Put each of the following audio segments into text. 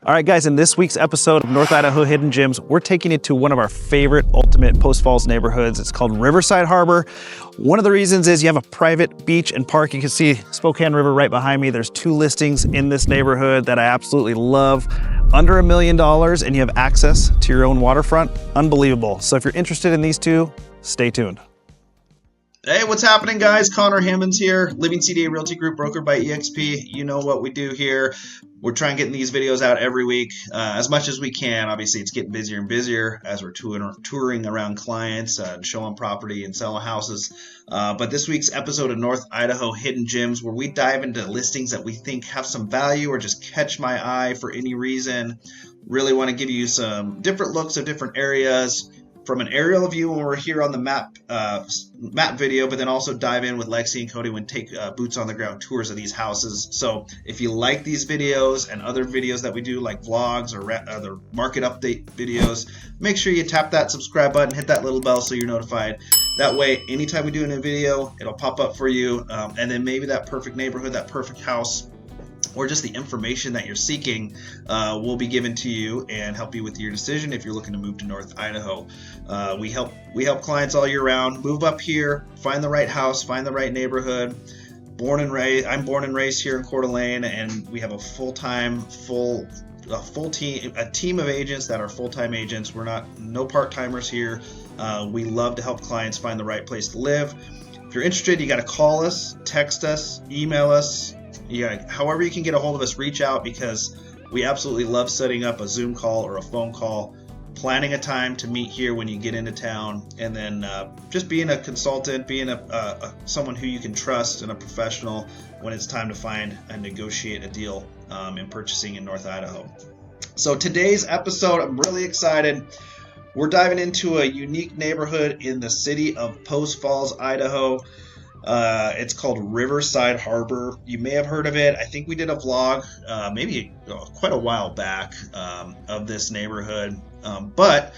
All right, guys, in this week's episode of North Idaho Hidden Gems, we're taking you to one of our favorite ultimate Post Falls neighborhoods. It's called Riverside Harbor. One of the reasons is you have a private beach and park. You can see Spokane River right behind me. There's 2 listings in this neighborhood that I absolutely love. Under $1 million, and you have access to your own waterfront. Unbelievable. So if you're interested in these 2, stay tuned. Hey, what's happening, guys? Connor Hammonds here, Living CDA Realty Group, brokered by EXP. You know what we do here. We're trying getting these videos out every week as much as we can. Obviously, it's getting busier and busier as we're touring around clients and showing property and selling houses. But this week's episode of North Idaho Hidden Gems, where we dive into listings that we think have some value or just catch my eye for any reason. Really want to give you some different looks of different areas from an aerial view when we're here on the map video, but then also dive in with Lexi and Cody when take boots on the ground tours of these houses. So if you like these videos and other videos that we do, like vlogs or other market update videos, make sure you tap that subscribe button, hit that little bell so you're notified. That way, anytime we do a new video, it'll pop up for you. And then maybe that perfect neighborhood, that perfect house, or just the information that you're seeking will be given to you and help you with your decision if you're looking to move to North Idaho. We help clients all year round move up here, find the right house, find the right neighborhood. I'm born and raised here in Coeur d'Alene, and we have a team of agents that are full-time agents. We're no part-timers here. We love to help clients find the right place to live. If you're interested, you got to call us, text us, email us. However you can get a hold of us, reach out, because we absolutely love setting up a Zoom call or a phone call, planning a time to meet here when you get into town, and then just being a consultant, being someone who you can trust and a professional when it's time to find and negotiate a deal in purchasing in North Idaho. So today's episode, I'm really excited. We're diving into a unique neighborhood in the city of Post Falls, Idaho. It's called Riverside Harbor. You may have heard of it. I think we did a vlog maybe quite a while back of this neighborhood. But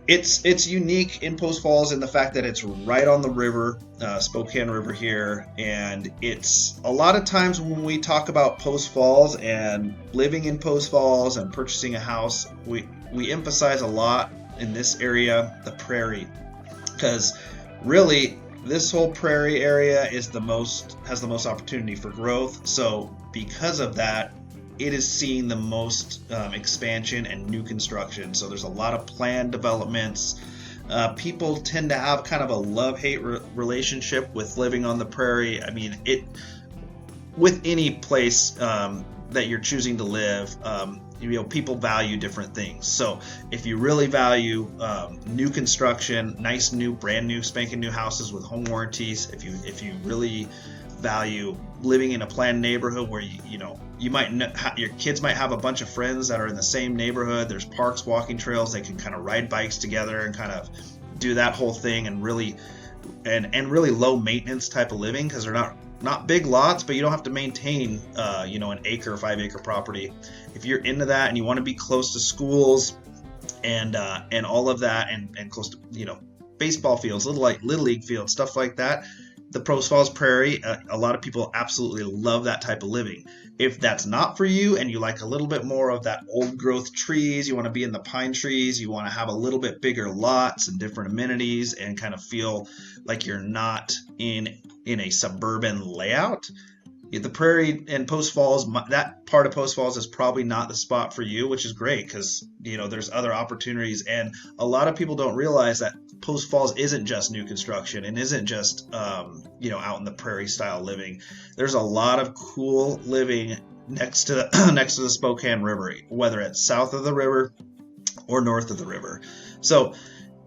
it's unique in Post Falls in the fact that it's right on the river, Spokane River here. And it's a lot of times when we talk about Post Falls and living in Post Falls and purchasing a house, we emphasize a lot in this area, the prairie, because really this whole prairie area has the most opportunity for growth. So because of that, it is seeing the most expansion and new construction. So there's a lot of planned developments. People tend to have kind of a love-hate relationship with living on the prairie. I mean, with any place that you're choosing to live, people value different things. So if you really value new construction, nice new, brand new, spanking new houses with home warranties, if you really value living in a planned neighborhood where you might your kids might have a bunch of friends that are in the same neighborhood, there's parks, walking trails, they can kind of ride bikes together and kind of do that whole thing, and really low maintenance type of living, because they're not big lots, but you don't have to maintain, an acre, 5-acre property. If you're into that and you want to be close to schools and all of that, and close to, baseball fields, little league fields, stuff like that, the Post Falls Prairie, a lot of people absolutely love that type of living. If that's not for you and you like a little bit more of that old growth trees, you want to be in the pine trees, you want to have a little bit bigger lots and different amenities and kind of feel like you're not in a suburban layout, the prairie and Post Falls, that part of Post Falls is probably not the spot for you, which is great because, there's other opportunities. And a lot of people don't realize that Post Falls isn't just new construction and isn't just, out in the prairie style living. There's a lot of cool living next to the Spokane River, whether it's south of the river or north of the river. So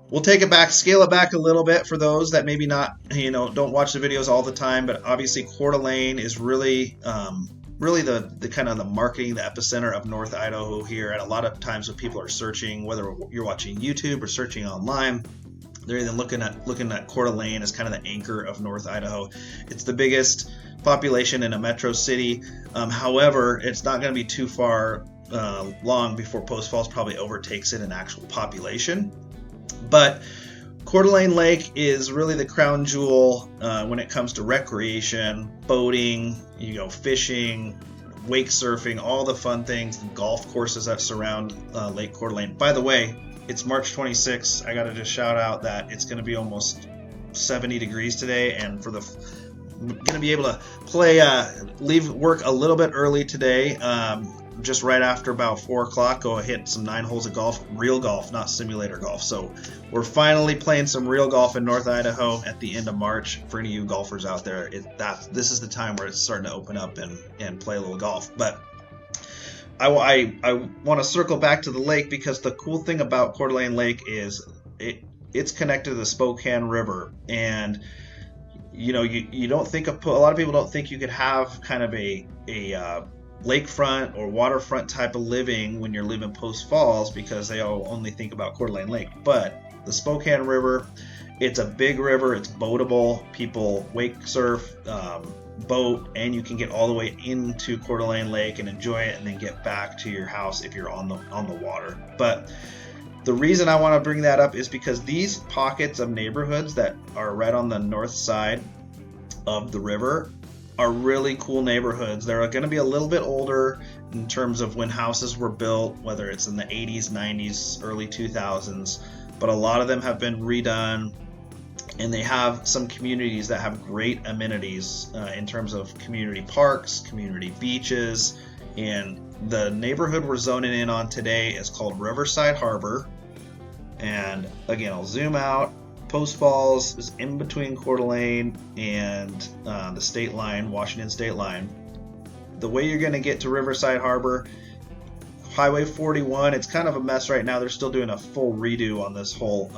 we'll scale it back a little bit for those that maybe not, don't watch the videos all the time, but obviously Coeur d'Alene is really the kind of the marketing, the epicenter of North Idaho here. And a lot of times when people are searching, whether you're watching YouTube or searching online, they're either looking at Coeur d'Alene as kind of the anchor of North Idaho. It's the biggest population in a metro city. However, it's not going to be too far long before Post Falls probably overtakes it in actual population. But Coeur d'Alene Lake is really the crown jewel when it comes to recreation, boating, fishing, wake surfing, all the fun things, the golf courses that surround Lake Coeur d'Alene. By the way, it's March 26th. I got to just shout out that it's going to be almost 70 degrees today, and going to be able to play, leave work a little bit early today, just right after about 4 o'clock, go hit some 9 holes of golf, real golf, not simulator golf. So we're finally playing some real golf in North Idaho at the end of March. For any of you golfers out there, this is the time where it's starting to open up and play a little golf. But I want to circle back to the lake, because the cool thing about Coeur d'Alene Lake is it's connected to the Spokane River. And you don't think of, a lot of people don't think you could have kind of a lakefront or waterfront type of living when you're living Post Falls, because they all only think about Coeur d'Alene Lake. But the Spokane River, it's a big river, it's boatable, people wake surf, boat, and you can get all the way into Coeur d'Alene Lake and enjoy it, and then get back to your house if you're on the water. But the reason I want to bring that up is because these pockets of neighborhoods that are right on the north side of the river are really cool neighborhoods. They're going to be a little bit older in terms of when houses were built, whether it's in the 80s, 90s, early 2000s, but a lot of them have been redone, and they have some communities that have great amenities in terms of community parks, community beaches. And the neighborhood we're zoning in on today is called Riverside Harbor. And again, I'll zoom out. Post Falls is in between Coeur d'Alene and the state line, Washington state line. The way you're going to get to Riverside Harbor, Highway 41, it's kind of a mess right now. They're still doing a full redo on this whole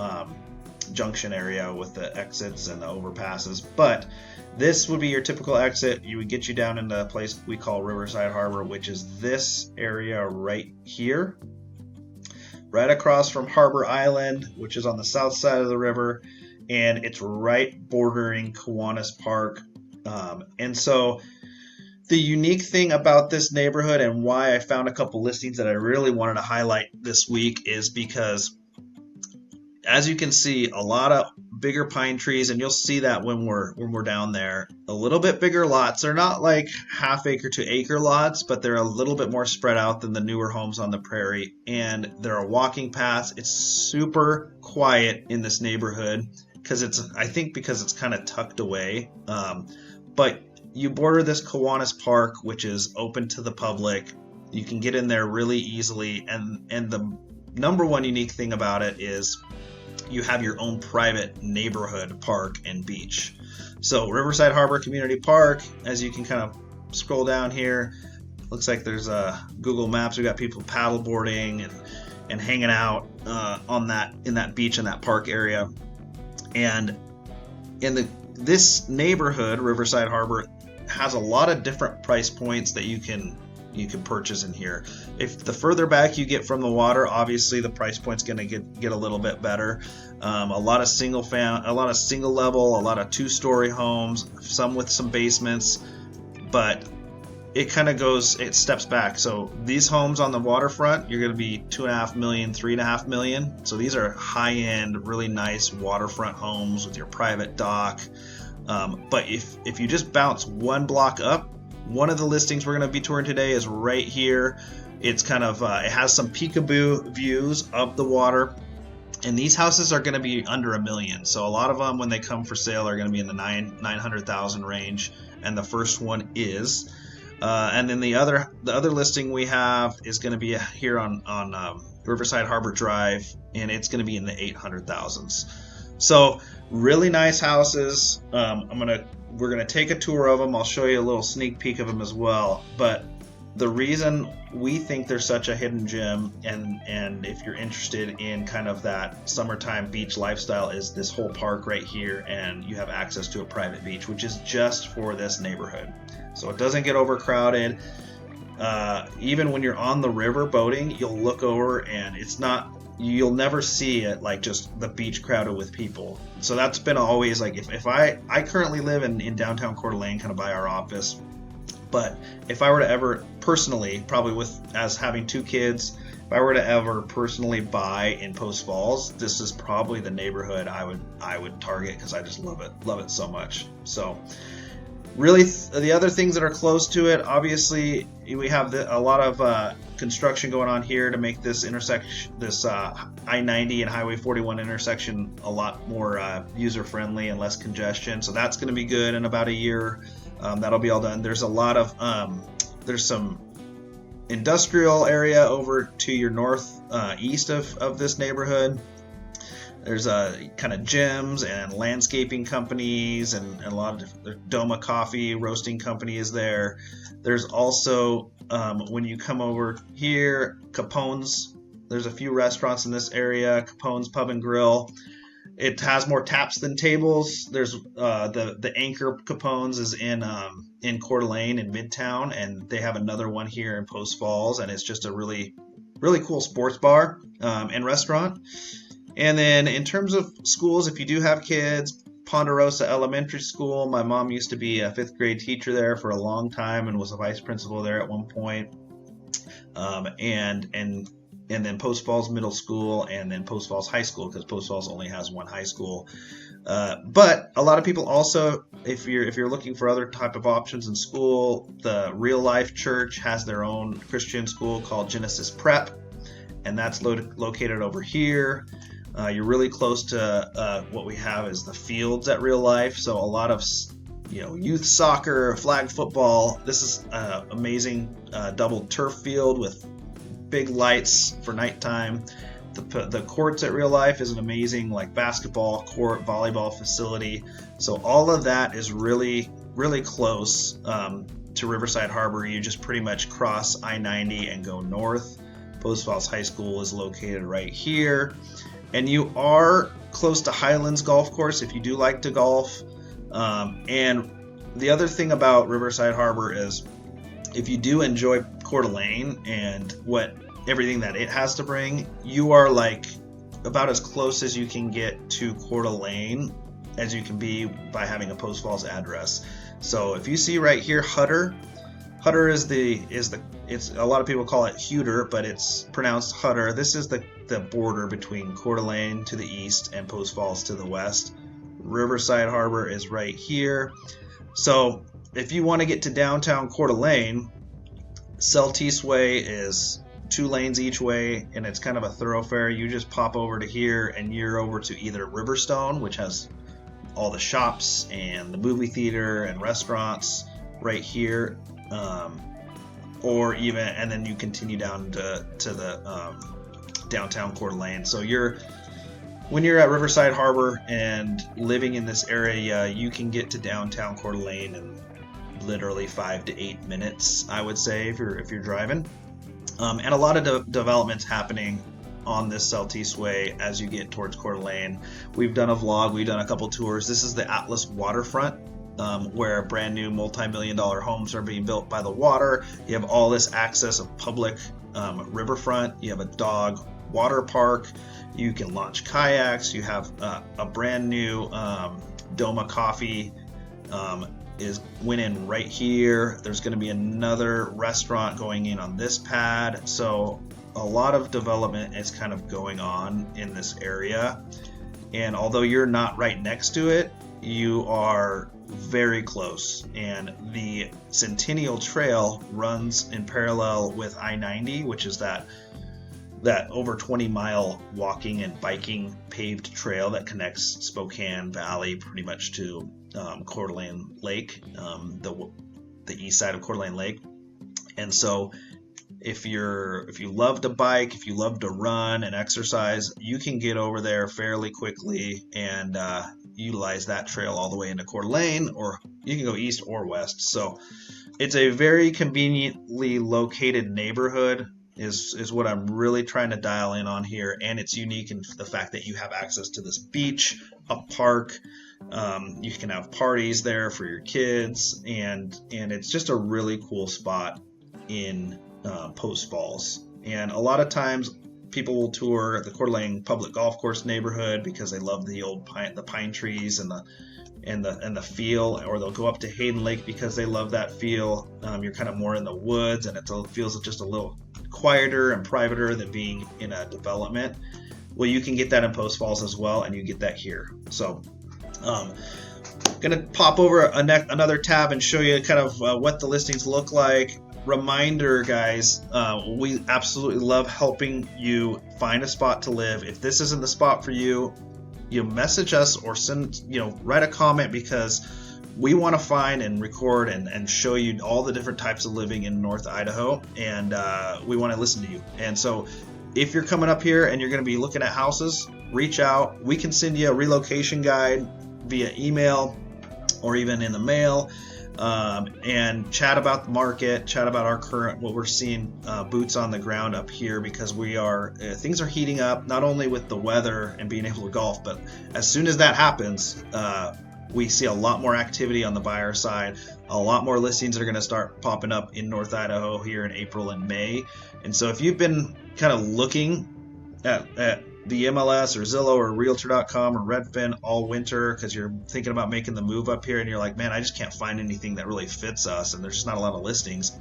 junction area with the exits and the overpasses. But this would be your typical exit. You would get you down into a place we call Riverside Harbor, which is this area right here, right across from Harbor Island, which is on the south side of the river, and it's right bordering Kiwanis Park. And so the unique thing about this neighborhood, and why I found a couple listings that I really wanted to highlight this week, is because, as you can see, a lot of bigger pine trees, and you'll see that when we're down there. A little bit bigger lots. They're not like half acre to acre lots, but they're a little bit more spread out than the newer homes on the prairie. And there are walking paths. It's super quiet in this neighborhood because it's kind of tucked away. But you border this Kiwanis Park, which is open to the public. You can get in there really easily, and the number one unique thing about it is you have your own private neighborhood park and beach. So Riverside Harbor Community Park, as you can kind of scroll down here, looks like there's Google Maps. We got people paddleboarding and hanging out in that beach in that park area. And in this neighborhood, Riverside Harbor, has a lot of different price points that you can purchase in here. If the further back you get from the water, obviously the price point's going to get a little bit better. A lot of single level, a lot of 2-story homes, some with some basements, but it steps back. So these homes on the waterfront, you're going to be $2.5 million, $3.5 million. So these are high-end, really nice waterfront homes with your private dock. But if you just bounce one block up, one of the listings we're going to be touring today is right here. It's kind of it has some peekaboo views of the water, and these houses are going to be under $1 million. So a lot of them, when they come for sale, are going to be in the 900,000 range, and the first one is. And then the other listing we have is going to be here on Riverside Harbor Drive, and it's going to be in the 800,000s. So really nice houses. We're going to take a tour of them. I'll show you a little sneak peek of them as well. But the reason we think they're such a hidden gem, and if you're interested in kind of that summertime beach lifestyle, is this whole park right here, and you have access to a private beach, which is just for this neighborhood. So it doesn't get overcrowded. Even when you're on the river boating, you'll look over and you'll never see it like just the beach crowded with people. So that's been always like, if I currently live in downtown Coeur d'Alene, kind of by our office, but if I were to ever personally, probably as having 2 kids, if I were to ever personally buy in Post Falls, this is probably the neighborhood I would target, because I just love it so much. So Really, the other things that are close to it, obviously, we have a lot of construction going on here to make this intersection, this I-90 and Highway 41 intersection, a lot more user-friendly and less congestion. So that's going to be good in about a year. That'll be all done. There's a lot of, there's some industrial area over to your northeast of this neighborhood. There's kind of gyms and landscaping companies and a lot of Doma coffee roasting company is there. There's also, when you come over here, Capone's. There's a few restaurants in this area. Capone's Pub and Grill. It has more taps than tables. There's the anchor Capone's is in Coeur d'Alene in Midtown, and they have another one here in Post Falls, and it's just a really, really cool sports bar and restaurant. And then in terms of schools, if you do have kids, Ponderosa Elementary School. My mom used to be a 5th grade teacher there for a long time and was a vice principal there at one point. And then Post Falls Middle School, and then Post Falls High School, because Post Falls only has one high school. But a lot of people also, if you're looking for other type of options in school, the Real Life Church has their own Christian school called Genesis Prep, and that's located over here. You're really close to what we have is the fields at Real Life, so a lot of youth soccer, flag football. This is an amazing double turf field with big lights for nighttime. The courts at Real Life is an amazing basketball court, volleyball facility. So all of that is really, really close to Riverside Harbor. You just pretty much cross I-90 and go north. Post Falls High School is located right here. And you are close to Highlands Golf Course if you do like to golf. And the other thing about Riverside Harbor is if you do enjoy Coeur d'Alene and everything that it has to bring, you are about as close as you can get to Coeur d'Alene as you can be by having a Post Falls address. So if you see right here, Hutter is it's a lot of people call it Huter, but it's pronounced Hutter. This is the border between Coeur d'Alene to the east and Post Falls to the west. Riverside Harbor is right here. So if you want to get to downtown Coeur d'Alene, Celtice Way is 2 lanes each way, and it's kind of a thoroughfare. You just pop over to here and you're over to either Riverstone, which has all the shops and the movie theater and restaurants right here, and then you continue down to the downtown Coeur d'Alene. So when you're at Riverside Harbor and living in this area, you can get to downtown Coeur d'Alene in literally 5 to 8 minutes, I would say, if you're driving. And a lot of developments happening on this Celtice Way as you get towards Coeur d'Alene. We've done a vlog, we've done a couple tours. This is the Atlas Waterfront, where brand new multi-million-dollar homes are being built by the water. You have all this access of public riverfront. You have a dog water park. You can launch kayaks. You have a brand new Doma coffee went in right here. There's going to be another restaurant going in on this pad. So a lot of development is kind of going on in this area. And although you're not right next to it, you are very close. And the Centennial Trail runs in parallel with I-90, which is that over 20-mile walking and biking paved trail that connects Spokane Valley pretty much to Coeur d'Alene Lake, the east side of Coeur d'Alene Lake. And so if you love to bike, if you love to run and exercise, you can get over there fairly quickly and utilize that trail all the way into Coeur d'Alene, or you can go east or west. So it's a very conveniently located neighborhood is what I'm really trying to dial in on here. And it's unique in the fact that you have access to this beach, a park. You can have parties there for your kids, and it's just a really cool spot in Post Falls. And a lot of times people will tour the Coeur d'Alene Public Golf Course neighborhood because they love the old pine trees and the feel, or they'll go up to Hayden Lake because they love that feel. You're kind of more in the woods, and it feels just a little quieter and privater than being in a development. Well, you can get that in Post Falls as well, and you get that here. So Gonna pop over another tab and show you kind of what the listings look like. Reminder, guys, we absolutely love helping you find a spot to live. If this isn't the spot for you, you message us or write a comment, because we want to find and record and show you all the different types of living in North Idaho, and we want to listen to you. And so if you're coming up here and you're going to be looking at houses, reach out. We can send you a relocation guide via email or even in the mail, and chat about the market, chat about our current, what we're seeing, boots on the ground up here, because things are heating up, not only with the weather and being able to golf, but as soon as that happens, we see a lot more activity on the buyer side, a lot more listings that are going to start popping up in North Idaho here in April and May. And so if you've been kind of looking at the MLS or Zillow or Realtor.com or Redfin all winter because you're thinking about making the move up here and you're like, man, I just can't find anything that really fits us and there's just not a lot of listings,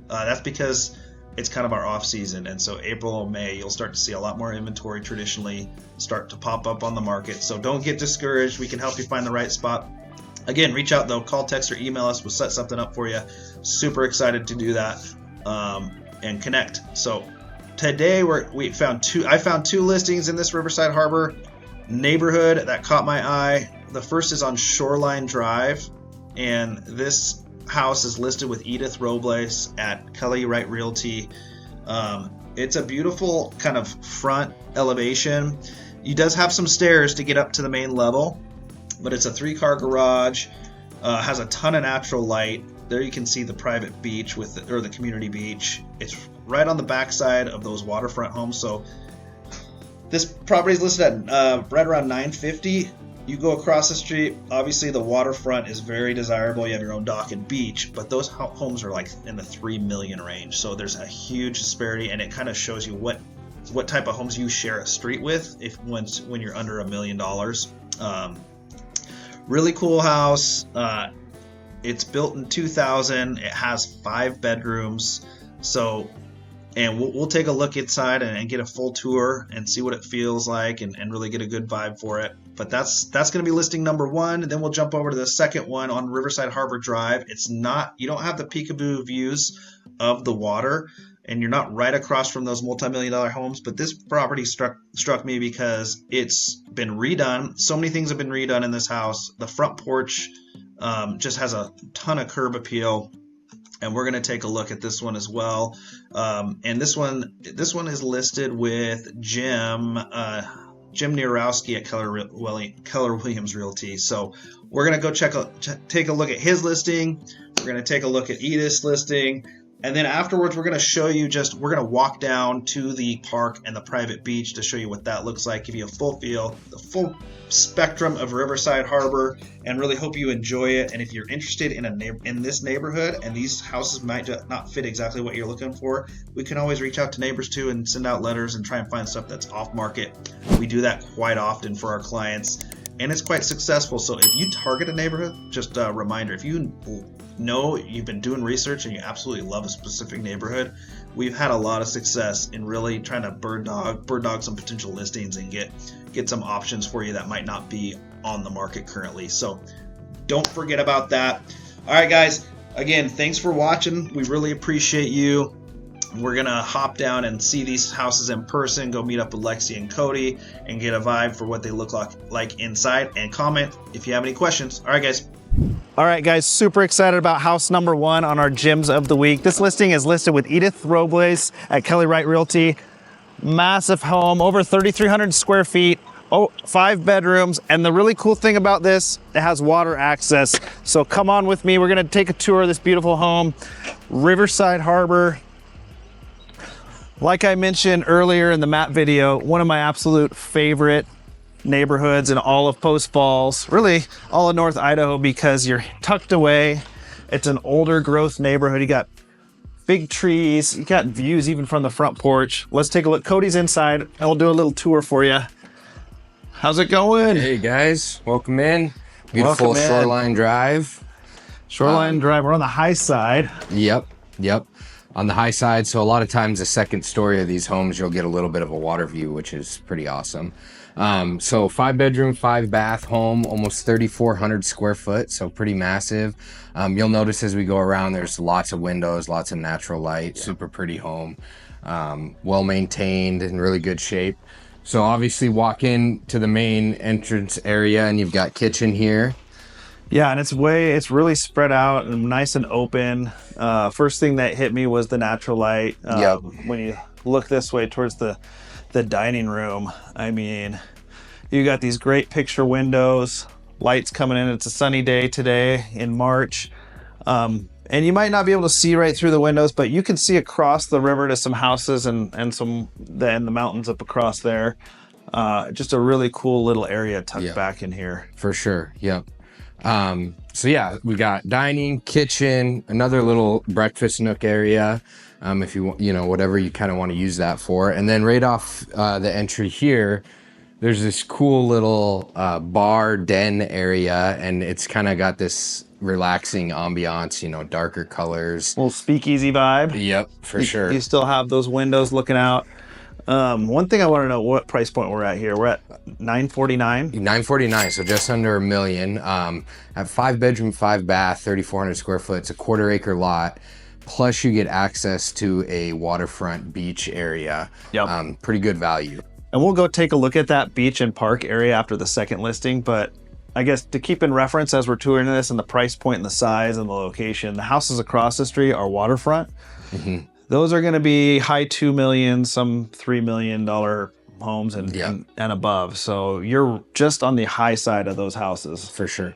that's because it's kind of our off season. And so April or May, you'll start to see a lot more inventory traditionally start to pop up on the market. So don't get discouraged. We can help you find the right spot. Again, reach out though, call, text, or email us. We'll set something up for you. Super excited to do that, and connect. So today I found two listings in this Riverside Harbor neighborhood that caught my eye. The first is on Shoreline Drive, and this house is listed with Edith Robles at Kelly Wright Realty. It's a beautiful kind of front elevation. It does have some stairs to get up to the main level, but it's a 3-car garage, has a ton of natural light. There you can see the private beach or the community beach. It's right on the backside of those waterfront homes. So this property is listed at right around $950. You go across the street, obviously the waterfront is very desirable. You have your own dock and beach, but those homes are like in the $3 million range. So there's a huge disparity, and it kind of shows you what type of homes you share a street with when you're under $1 million. Really cool house. It's built in 2000. It has 5 bedrooms. So, and we'll take a look inside and get a full tour and see what it feels like and really get a good vibe for it. But that's going to be listing number 1. And then we'll jump over to the second one on Riverside Harbor Drive. You don't have the peekaboo views of the water, and you're not right across from those multi-million-dollar homes. But this property struck me because it's been redone. So many things have been redone in this house. The front porch just has a ton of curb appeal. And we're going to take a look at this one as well. And this one is listed with Jim Nierowski at Keller Williams Realty. So we're going to go take a look at his listing. We're going to take a look at Edith's listing. And then afterwards, we're going to show you we're going to walk down to the park and the private beach to show you what that looks like, give you a full feel, the full spectrum of Riverside Harbor, and really hope you enjoy it. And if you're interested in this neighborhood and these houses might not fit exactly what you're looking for, we can always reach out to neighbors too and send out letters and try and find stuff that's off market. We do that quite often for our clients, and it's quite successful. So if you target a neighborhood, just a reminder, if you know you've been doing research and you absolutely love a specific neighborhood, we've had a lot of success in really trying to bird dog some potential listings and get some options for you that might not be on the market currently. So don't forget about that. All right, guys, again, thanks for watching. We really appreciate you. We're gonna hop down and see these houses in person, go meet up with Lexi and Cody and get a vibe for what they look like inside, and comment if you have any questions. All right, guys, super excited about house number 1 on our Gems of the Week. This listing is listed with Edith Robles at Kelly Wright Realty. Massive home, over 3,300 square feet, 5 bedrooms. And the really cool thing about this, it has water access. So come on with me. We're going to take a tour of this beautiful home, Riverside Harbor. Like I mentioned earlier in the map video, one of my absolute favorite neighborhoods in all of Post Falls, really all of North Idaho, because you're tucked away. It's an older growth neighborhood. You got big trees, you got views even from the front porch. Let's take a look. Cody's inside and we'll do a little tour for you. How's it going? Hey guys, welcome in. Beautiful Shoreline Drive. Shoreline Drive, we're on the high side. Yep. on the high side. So a lot of times the second story of these homes, you'll get a little bit of a water view, which is pretty awesome. So 5-bedroom, 5-bath home, almost 3,400 square foot. So pretty massive. You'll notice as we go around, there's lots of windows, lots of natural light, super pretty home. Well maintained, in really good shape. So obviously walk in to the main entrance area and you've got kitchen here. Yeah, and it's really spread out and nice and open. First thing that hit me was the natural light. Yep. When you look this way towards the dining room, I mean, you got these great picture windows, lights coming in. It's a sunny day today in March. And you might not be able to see right through the windows, but you can see across the river to some houses and the mountains up across there. Just a really cool little area tucked back in here. For sure. Yep. So yeah, we got dining, kitchen, another little breakfast nook area. If you want, whatever you kind of want to use that for. And then right off the entry here, there's this cool little bar den area, and it's kind of got this relaxing ambiance, darker colors. Little speakeasy vibe. Yep, for sure. You still have those windows looking out. One thing I want to know, what price point we're at here. We're at $949. $949, so just under $1 million. At 5-bedroom, 5-bath, 3,400 square foot. It's a 1/4 acre lot. Plus you get access to a waterfront beach area. Yep. Pretty good value. And we'll go take a look at that beach and park area after the second listing, but I guess to keep in reference as we're touring this and the price point and the size and the location, the houses across the street are waterfront. Mm-hmm. Those are going to be high $2 million, some $3 million homes and above. So you're just on the high side of those houses. For sure.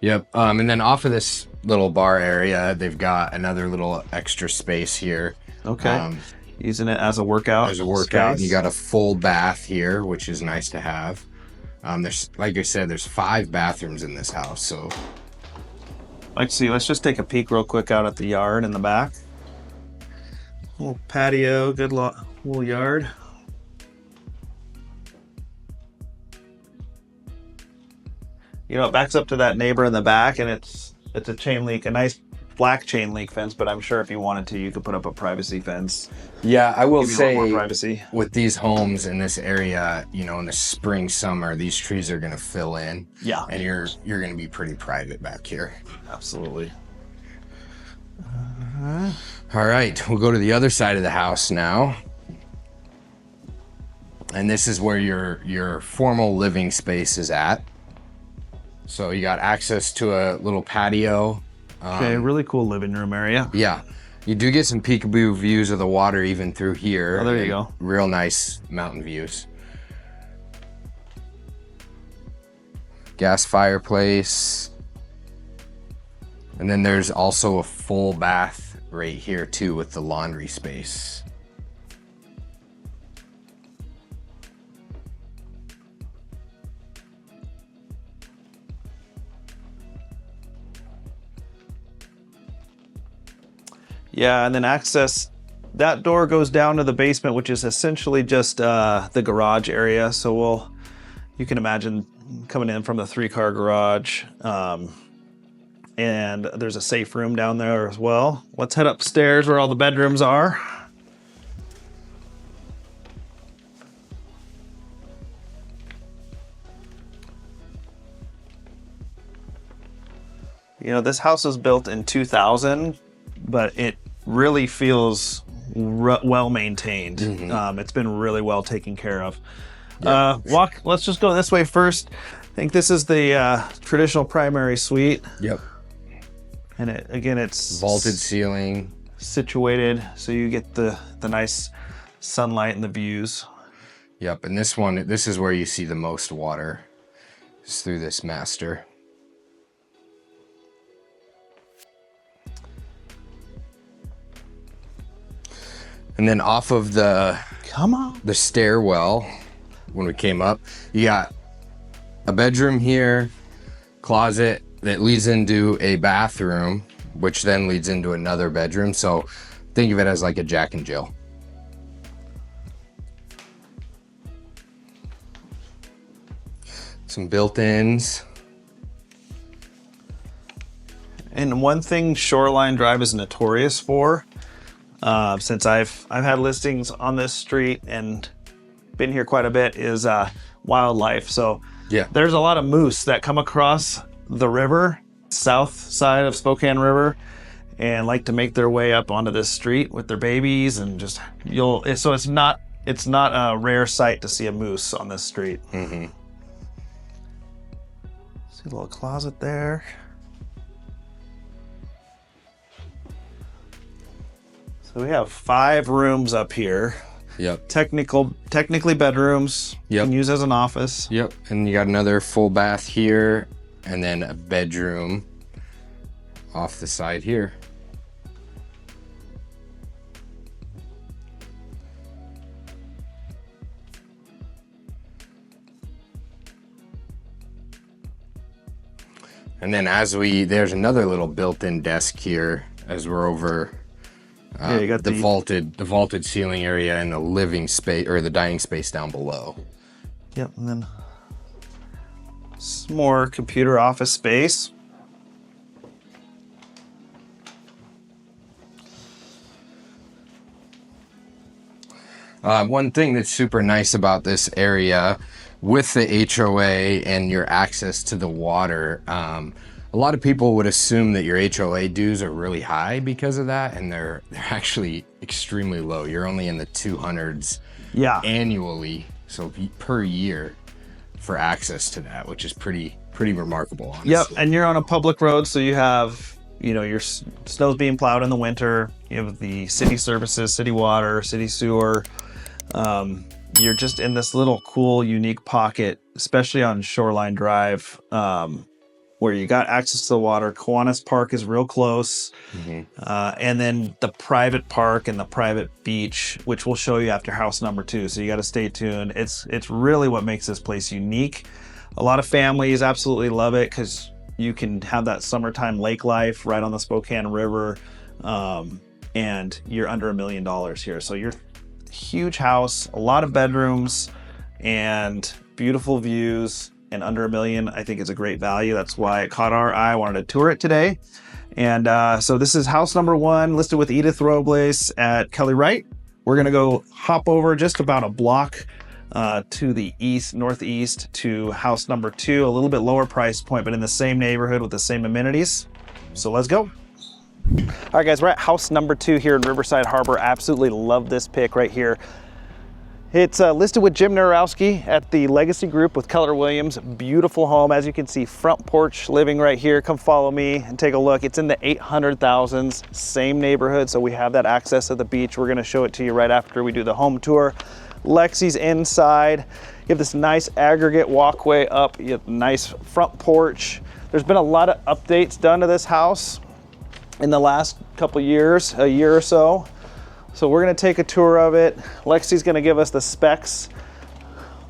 Yep. And then off of this little bar area, they've got another little extra space here. Okay. Using it as a workout. As a workout. You got a full bath here, which is nice to have. There's, like I said, there's 5 bathrooms in this house. So let's see. Let's just take a peek real quick out at the yard in the back. Little patio, good little yard. It backs up to that neighbor in the back, and it's a chain link, a nice black chain link fence. But I'm sure if you wanted to, you could put up a privacy fence. Yeah, I will say, more privacy with these homes in this area, in the spring, summer, these trees are going to fill in. Yeah, and you're going to be pretty private back here. Absolutely. All right, we'll go to the other side of the house now. And this is where your formal living space is at. So you got access to a little patio. Okay, really cool living room area. Yeah, you do get some peekaboo views of the water even through here. Oh, there you go. Real nice mountain views. Gas fireplace. And then there's also a full bath right here too with the laundry space. Yeah, and then access, that door goes down to the basement, which is essentially just the garage area. So you can imagine coming in from the 3-car garage. And there's a safe room down there as well. Let's head upstairs where all the bedrooms are. This house was built in 2000, but it really feels well maintained. Mm-hmm. It's been really well taken care of. Yeah. Let's just go this way first. I think this is the traditional primary suite. Yep. And it's vaulted ceiling, situated so you get the nice sunlight and the views. Yep. And this is where you see the most water, is through this master. And then off of the stairwell, when we came up, you got a bedroom here, closet that leads into a bathroom, which then leads into another bedroom. So think of it as like a Jack and Jill. Some built-ins. And one thing Shoreline Drive is notorious for, since I've had listings on this street and been here quite a bit is wildlife. So Yeah. there's a lot of moose that come across the river, south side of Spokane River, and like to make their way up onto this street with their babies, and just so it's not a rare sight to see a moose on this street. Mm-hmm. See a little closet there. So we have 5 rooms up here. Yep. Technically bedrooms. Yep. You can use as an office. Yep. And you got another full bath here, and then a bedroom off the side here. And then there's another little built-in desk here as we're over You got the vaulted ceiling area and the living space, or the dining space down below. Yep, and then some more computer office space. One thing that's super nice about this area with the HOA and your access to the water, a lot of people would assume that your HOA dues are really high because of that, and they're actually extremely low. You're only in the 200s annually, so per year, for access to that, which is pretty remarkable, honestly. Yep, and you're on a public road, so you have, your snow's being plowed in the winter. You have the city services, city water, city sewer. You're just in this little cool, unique pocket, especially on Shoreline Drive, where you got access to the water. Kiwanis Park is real close. Mm-hmm. And then the private park and the private beach, which we'll show you after house number 2. So you got to stay tuned. It's really what makes this place unique. A lot of families absolutely love it because you can have that summertime lake life right on the Spokane River. And you're under $1 million here. So you're huge house, a lot of bedrooms, and beautiful views, and under $1 million. I think it's a great value. That's why it caught our eye. I wanted to tour it today. And so this is house number 1, listed with Edith Robles at Kelly Wright. We're gonna go hop over just about a block to the northeast to house number 2, a little bit lower price point, but in the same neighborhood with the same amenities. So let's go. All right, guys, we're at house number 2 here in Riverside Harbor. Absolutely love this pick right here. It's listed with Jim Narowski at the Legacy Group with Keller Williams. Beautiful home. As you can see, front porch living right here. Come follow me and take a look. It's in the 800,000s, same neighborhood, so we have that access to the beach. We're gonna show it to you right after we do the home tour. Lexi's inside. You have this nice aggregate walkway up. You have a nice front porch. There's been a lot of updates done to this house in the last couple years, a year or so. So we're gonna take a tour of it. Lexi's gonna give us the specs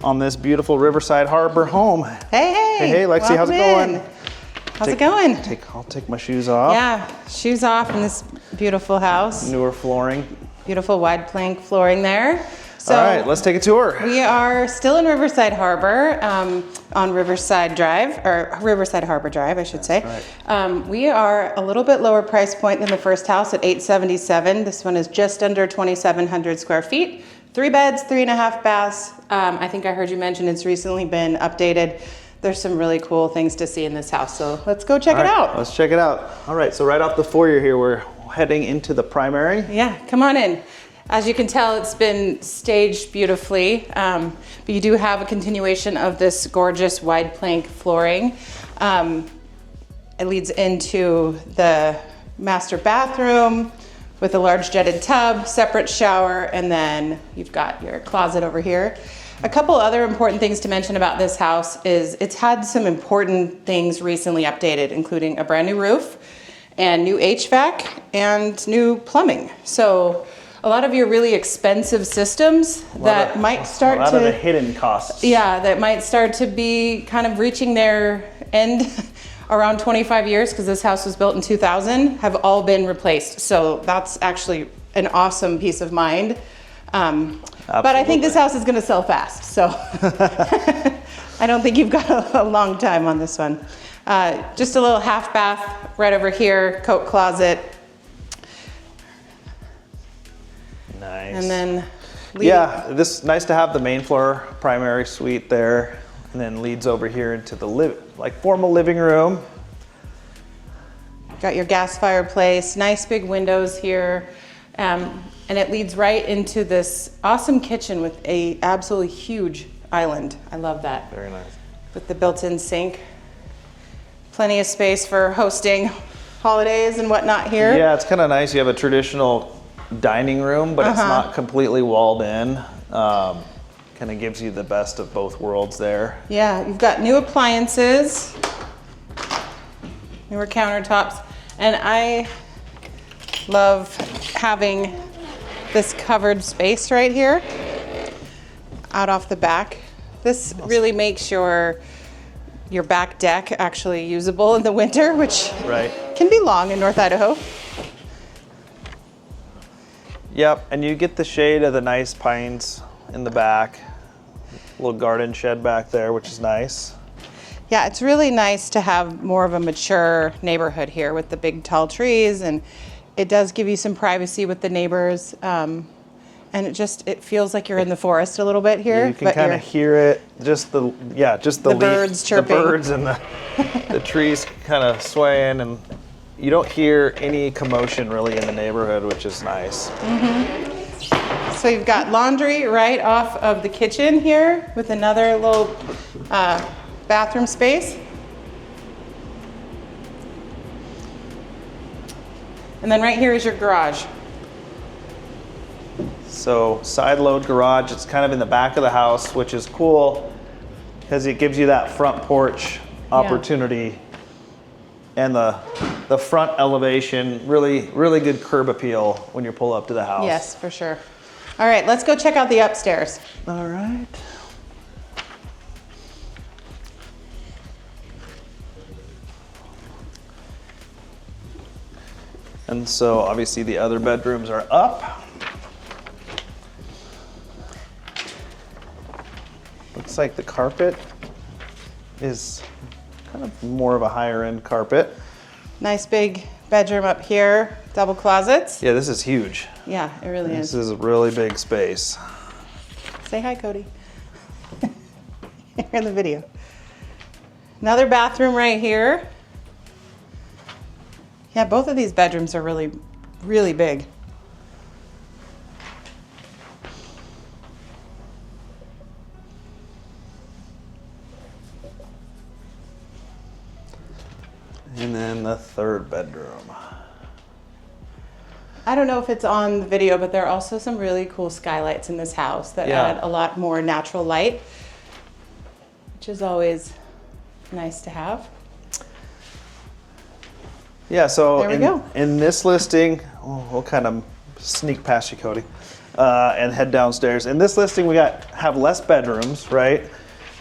on this beautiful Riverside Harbor home. Hey, Lexi, how's it going? How's it going? I'll take my shoes off. Yeah, shoes off in this beautiful house. Newer flooring. Beautiful wide plank flooring there. So all right, let's take a tour. We are still in Riverside Harbor on Riverside Drive, or Riverside Harbor Drive, I should say. Right. We are a little bit lower price point than the first house at $877. This one is just under 2,700 square feet. 3 beds, 3.5 baths. I think I heard you mention it's recently been updated. There's some really cool things to see in this house, so let's go check it out. Let's check it out. All right, so right off the foyer here, we're heading into the primary. Yeah, come on in. As you can tell, it's been staged beautifully, but you do have a continuation of this gorgeous wide plank flooring. It leads into the master bathroom with a large jetted tub, separate shower, and then you've got your closet over here. A couple other important things to mention about this house is it's had some important things recently updated, including a brand new roof and new HVAC and new plumbing. So a lot of your really expensive systems that might start to... A lot of the hidden costs. Yeah, that might start to be kind of reaching their end around 25 years, because this house was built in 2000, have all been replaced. So that's actually an awesome peace of mind. But I think this house is gonna sell fast, so I don't think you've got a long time on this one. Just a little half bath right over here, coat closet. And then yeah, this nice to have the main floor primary suite there, and then leads over here into the formal living room. Got your gas fireplace, nice big windows here, and it leads right into this awesome kitchen with a absolutely huge island. I love that. Very nice. With the built-in sink. Plenty of space for hosting holidays and whatnot here. Yeah, it's kind of nice. You have a traditional dining room, but it's not completely walled in. Kind of gives you the best of both worlds there. Yeah, you've got new appliances, newer countertops, and I love having this covered space right here out off the back. This really makes your back deck actually usable in the winter, which can be long in North Idaho. Yep, and you get the shade of the nice pines in the back. Little garden shed back there, which is nice. Yeah, it's really nice to have more of a mature neighborhood here with the big tall trees, and it does give you some privacy with the neighbors. And it feels like you're in the forest a little bit here. You can kind of hear it, just the birds chirping. The birds and the trees kind of swaying, and you don't hear any commotion really in the neighborhood, which is nice. So you've got laundry right off of the kitchen here with another little bathroom space. And then right here is your garage. So side load garage, it's kind of in the back of the house, which is cool because it gives you that front porch opportunity. And the front elevation, really, really good curb appeal when you pull up to the house. Yes, for sure. All right, let's go check out the upstairs. All right. And so obviously the other bedrooms are up. Looks like the carpet is kind of more of a higher end carpet. Nice big bedroom up here, double closets. Yeah, this is huge. Yeah, it really is. This is a really big space. Say hi, Cody. You're in the video. Another bathroom right here. Yeah, both of these bedrooms are really, really big. And then the third bedroom. I don't know if it's on the video, but there are also some really cool skylights in this house that add a lot more natural light, which is always nice to have. Yeah, so there we go. In this listing, we'll kind of sneak past you, Cody, and head downstairs. In this listing, we have less bedrooms, right?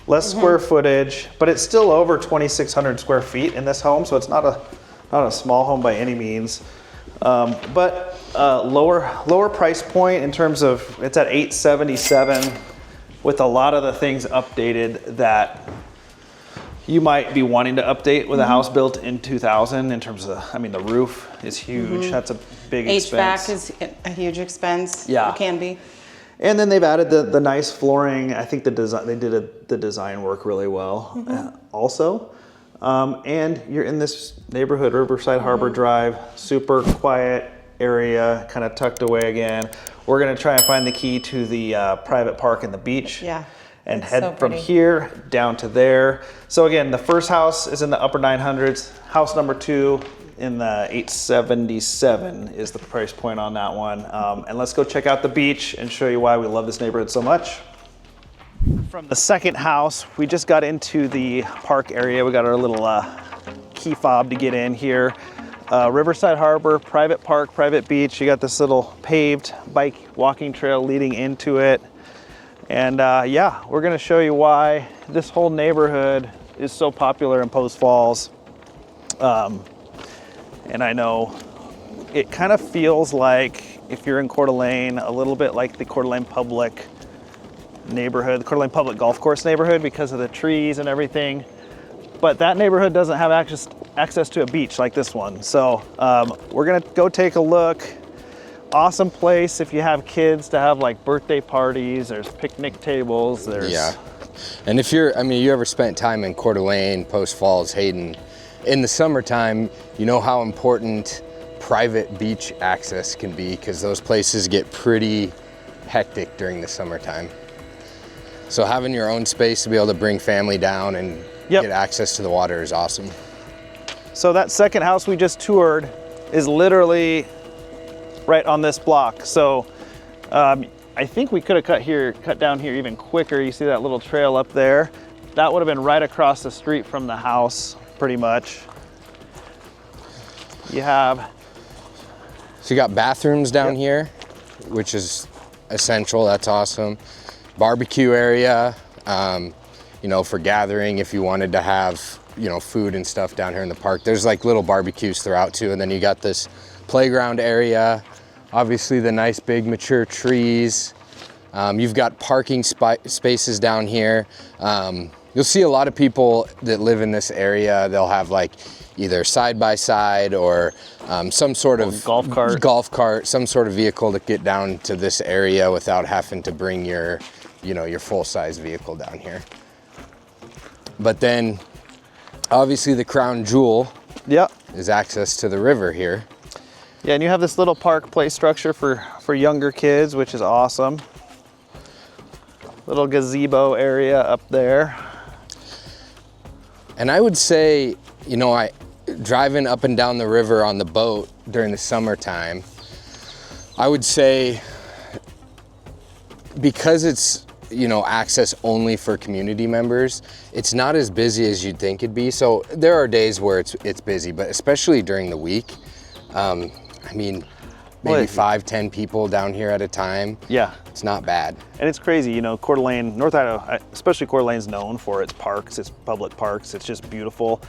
Less square footage, but it's still over 2,600 square feet in this home, so it's not a small home by any means. But lower price point in terms of, it's at $877 with a lot of the things updated that you might be wanting to update with a house built in 2000 in terms of, I mean, the roof is huge. That's a big expense. HVAC is a huge expense. Yeah. It can be. And then they've added the nice flooring. I think they did the design work really well also. And you're in this neighborhood, Riverside Harbor Drive, super quiet area, kind of tucked away again. We're gonna try and find the key to the private park and the beach. Yeah. And It's head so from pretty. here down to there. So again, the first house is in the upper 900s. House number 2 in the 877 is the price point on that one. And let's go check out the beach and show you why we love this neighborhood so much. From the second house, we just got into the park area. We got our little key fob to get in here. Riverside Harbor, private park, private beach. You got this little paved bike walking trail leading into it. And yeah, we're gonna show you why this whole neighborhood is so popular in Post Falls. And I know it kind of feels like, if you're in Coeur d'Alene, a little bit like the Coeur d'Alene Public neighborhood, the Coeur d'Alene Public Golf Course neighborhood, because of the trees and everything. But that neighborhood doesn't have access to a beach like this one. So we're gonna go take a look. awesome place if you have kids to have like birthday parties. There's picnic tables. There's Yeah. And if you're, I mean, you ever spent time in Coeur d'Alene, Post Falls, Hayden, in the summertime, you know how important private beach access can be, because those places get pretty hectic during the summertime. So having your own space to be able to bring family down and Yep. get access to the water is awesome. So that second house we just toured is literally right on this block. So I think we could have cut down here even quicker. You see that little trail up there? That would have been right across the street from the house, pretty much. You have, So you got bathrooms down here, which is essential. That's awesome. Barbecue area, you know, for gathering if you wanted to have, you know, food and stuff down here in the park. There's like little barbecues throughout too. And then you got this playground area, obviously the nice big mature trees. You've got parking spaces down here. You'll see a lot of people that live in this area. They'll have like either side by side or some sort of golf cart, some sort of vehicle to get down to this area without having to bring your, you know, your full size vehicle down here. But then obviously the crown jewel yep. is access to the river here. Yeah, and you have this little park play structure for younger kids, which is awesome. Little gazebo area up there. And I would say, you know, driving up and down the river on the boat during the summertime, I would say because it's, you know, access only for community members, it's not as busy as you'd think it'd be. So there are days where it's busy, but especially during the week, I mean, maybe 5-10 people down here at a time. Yeah. It's not bad. And it's crazy, you know, Coeur d'Alene, North Idaho, especially Coeur d'Alene's known for its parks, its public parks. It's just beautiful.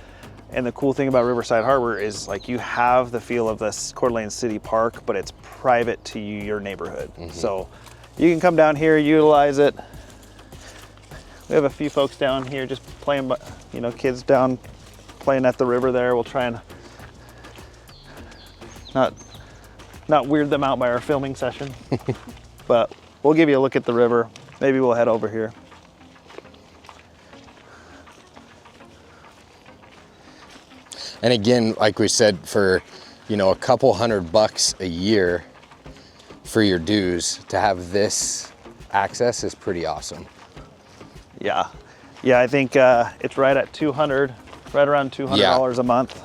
And the cool thing about Riverside Harbor is like you have the feel of this Coeur d'Alene City Park, but it's private to your neighborhood. So you can come down here, utilize it. We have a few folks down here just playing, you know, kids down playing at the river there. We'll try and not weird them out by our filming session, but we'll give you a look at the river. Maybe we'll head over here. And again, like we said, for, you know, a couple $100 a year for your dues to have this access is pretty awesome. Yeah. Yeah, I think it's right at right around $200 a month.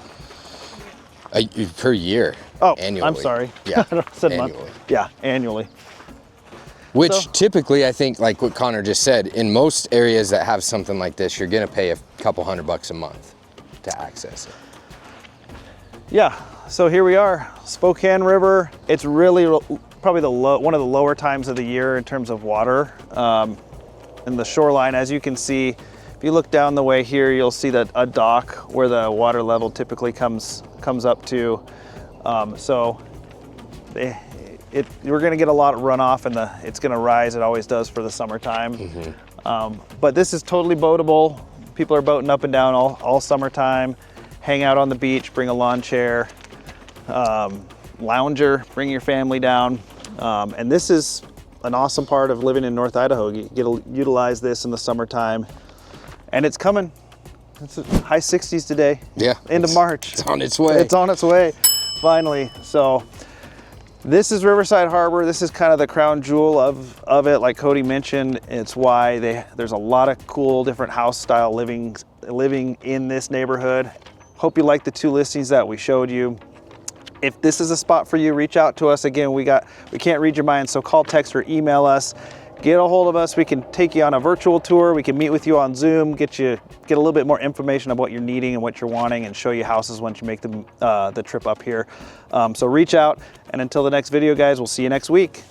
Per year. Oh, annually. I'm sorry. Yeah, I said annually. month. Yeah, annually. Which typically, I think, like what Connor just said, in most areas that have something like this, you're gonna pay a couple $100 a month to access it. Yeah, so here we are, Spokane River. It's really probably one of the lower times of the year in terms of water. And the shoreline, as you can see, if you look down the way here, you'll see that a dock where the water level typically comes up to. So we're gonna get a lot of runoff and it's gonna rise, it always does for the summertime. But this is totally boatable. People are boating up and down all summertime. Hang out on the beach, bring a lawn chair, lounger, bring your family down. And this is an awesome part of living in North Idaho. You get to utilize this in the summertime. And it's coming. It's high 60s today. Yeah. End of March. It's on its way. It's on its way, finally. So this is Riverside Harbor. This is kind of the crown jewel of it. Like Cody mentioned, it's why there's a lot of cool different house style living in this neighborhood. Hope you like the 2 listings that we showed you. If this is a spot for you, reach out to us. Again, we can't read your mind, so call, text, or email us. Get a hold of us. We can take you on a virtual tour. We can meet with you on Zoom, get a little bit more information of what you're needing and what you're wanting, and show you houses once you make the trip up here. So reach out, and until the next video, guys, we'll see you next week.